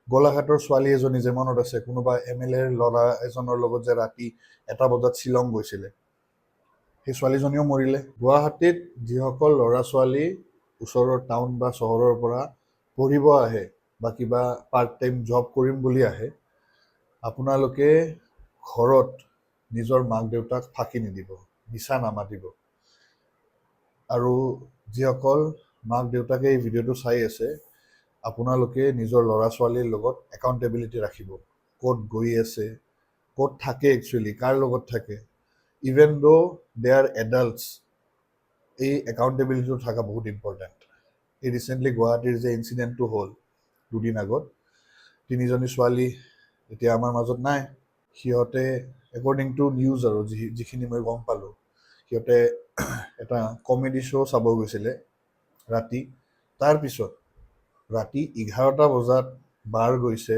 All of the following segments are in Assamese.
গোলাঘাটৰ ছোৱালী এজনী যে মনত আছে, কোনোবা MLA-ৰ ল'ৰা এজনৰ লগত যে ৰাতি 1টা বজাত শ্বিলং গৈছিলে, সেই ছোৱালীজনীও মৰিলে। গুৱাহাটীত যিসকল ল'ৰা ছোৱালী ওচৰৰ টাউন বা চহৰৰ পৰা পঢ়িব আহে বা কিবা পাৰ্ট টাইম জব কৰিম বুলি আহে, আপোনালোকে ঘৰত নিজৰ মাক দেউতাক ফাঁকি নিদিব, মিছা নামাতিব। আৰু যিসকল মাক দেউতাকে এই ভিডিঅ'টো চাই আছে, আপোনালোকে নিজৰ ল'ৰা ছোৱালীৰ লগত একাউণ্টেবিলিটি ৰাখিব। ক'ত গৈ আছে, ক'ত থাকে, একচুৱেলি কাৰ লগত থাকে, ইভেন দো দে আৰ এডাল্টছ, এই একাউণ্টেবিলিটিটো থকা বহুত ইম্পৰ্টেণ্ট। এই ৰিচেণ্টলি গুৱাহাটীৰ যে ইনচিডেণ্টটো হ'ল 2 দিন আগত, 3জনী ছোৱালী এতিয়া আমাৰ মাজত নাই। সিহঁতে একৰ্ডিং টু নিউজ আৰু যিখিনি মই গম পালোঁ, সিহঁতে এটা কমেডি শ্ব' চাব গৈছিলে ৰাতি। তাৰপিছত ৰাতি 11টা বজাত বাৰ গৈছে,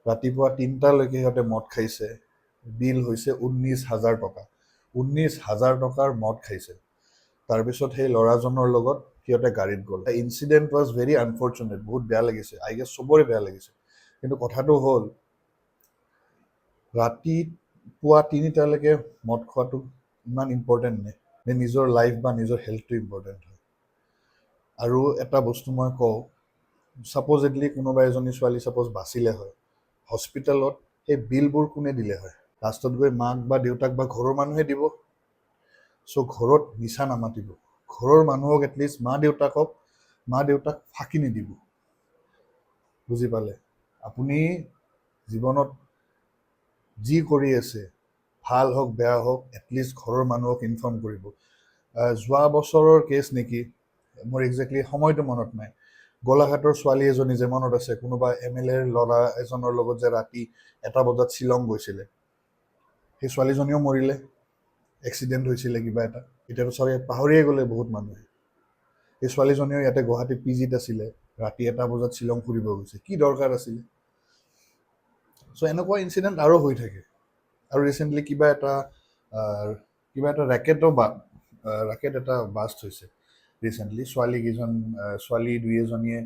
ৰাতিপুৱা 3টালৈকে সিহঁতে মদ খাইছে। বিল হৈছে 19,000 টকা। 19,000 টকাৰ মদ খাইছে। তাৰপিছত সেই ল'ৰাজনৰ লগত সিহঁতে গাড়ীত গ'ল। ইনচিডেণ্ট ৱাজ ভেৰি আনফৰ্চুনেট, বহুত বেয়া লাগিছে, আই গেছ চবৰে বেয়া লাগিছে। কিন্তু কথাটো হ'ল, ৰাতিপুৱা 3টালৈকে মদ খোৱাটো ইমান ইম্পৰ্টেণ্ট নে নিজৰ লাইফ বা নিজৰ হেল্থটো ইম্পৰ্টেণ্ট হয়? আৰু এটা বস্তু মই কওঁ, ছাপ'জেডলি কোনোবা এজনী ছোৱালী ছাপ'জ বাচিলে হয়, হস্পিটেলত সেই বিলবোৰ কোনে দিলে হয়? লাষ্টত গৈ মাক বা দেউতাক বা ঘৰৰ মানুহে দিব। চ' ঘৰত মিছা নামাতিব, ঘৰৰ মানুহক এটলিষ্ট মা দেউতাক ফাঁকি নিদিব। বুজি পালে? আপুনি জীৱনত যি কৰি আছে, ভাল হওক বেয়া হওক, এটলিষ্ট ঘৰৰ মানুহক ইনফৰ্ম কৰিব। যোৱা বছৰৰ কেছ নেকি, মোৰ একজেক্টলি সময়টো মনত নাই, গোলাঘাটৰ ছোৱালী এজনী যে মনত আছে, কোনোবা MLA-ৰ ল'ৰা এজনৰ লগত যে ৰাতি 1টা বজাত শ্বিলং গৈছিলে, সেই ছোৱালীজনীও মৰিলে। এক্সিডেণ্ট হৈছিলে কিবা এটা, এতিয়াতো চবে পাহৰিয়ে গ'লে বহুত মানুহে। এই ছোৱালীজনীও ইয়াতে গুৱাহাটীত PG-ত আছিলে, ৰাতি 1টা বজাত শ্বিলং ফুৰিব গৈছে, কি দৰকাৰ আছিলে? চ' এনেকুৱা ইনচিডেণ্ট আৰু হৈ থাকে। আৰু ৰিচেণ্টলি কিবা এটা ৰেকেট এটা বাষ্ট হৈছে ৰিচেণ্টলি। ছোৱালী 2এজনীয়ে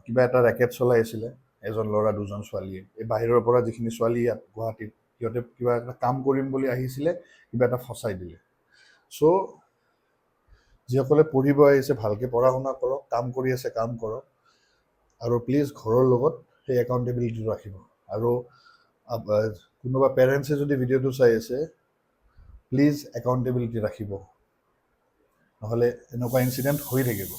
কিবা এটা ৰেকেট চলাই আছিলে, এজন ল'ৰা 2জন ছোৱালীয়ে। এই বাহিৰৰ পৰা যিখিনি ছোৱালী ইয়াত গুৱাহাটীত, সিহঁতে কিবা এটা কাম কৰিম বুলি আহিছিলে, কিবা এটা ফচাই দিলে। চ' যিসকলে পঢ়িব আহিছে, ভালকৈ পঢ়া শুনা কৰক, কাম কৰি আছে কাম কৰক, আৰু প্লিজ ঘৰৰ লগত সেই একাউণ্টেবিলিটিটো ৰাখিব। আৰু কোনোবা পেৰেণ্টছে যদি ভিডিঅ'টো চাই আছে, প্লিজ একাউণ্টেবিলিটি ৰাখিব, নহ'লে এনেকুৱা ইনচিডেণ্ট হৈ থাকিব।